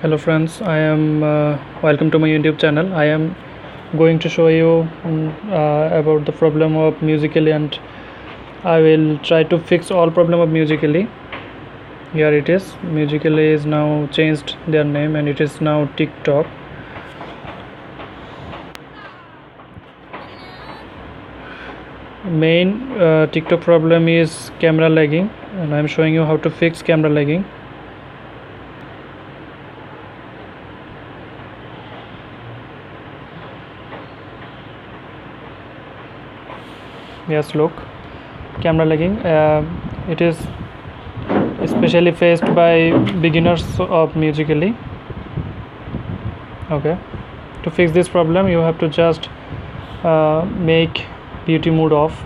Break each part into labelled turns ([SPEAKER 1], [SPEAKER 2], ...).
[SPEAKER 1] Hello friends, I am welcome to my YouTube channel. I am going to show you about the problem of Musically, and I will try to fix all problem of Musically. Here it is. Musically is now changed their name and it is now TikTok. Main TikTok problem is camera lagging, and I am showing you how to fix camera lagging. Yes, look, camera lagging. It is especially faced by beginners of Musically. Okay, to fix this problem you have to just make beauty mode off.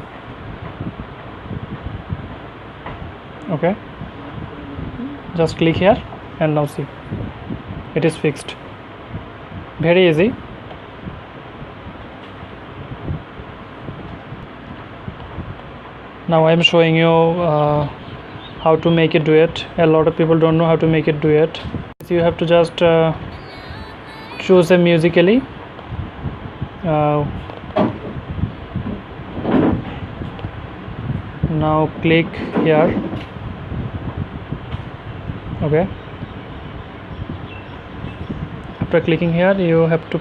[SPEAKER 1] Okay, just click here and now see, it is fixed. Very easy. Now I am showing you how to make a duet. A lot of people don't know how to make a duet. You have to just choose a Musically. Now click here. Okay, after clicking here you have to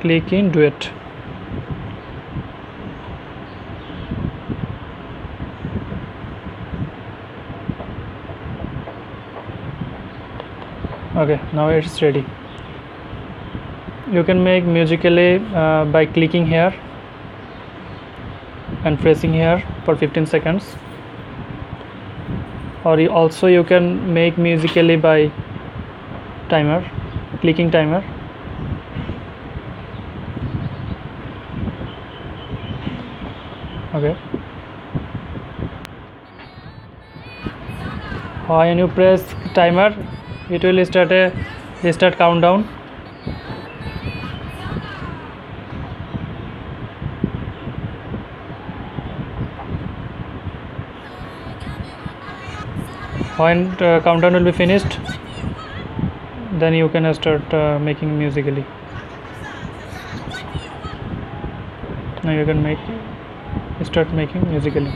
[SPEAKER 1] click in duet. Okay, now it's ready. You can make Musically by clicking here and pressing here for 15 seconds, or also you can make Musically by timer, clicking timer. Okay, when you press timer it will start a restart countdown. When countdown will be finished, then you can start making Musically. Now you can start making Musically.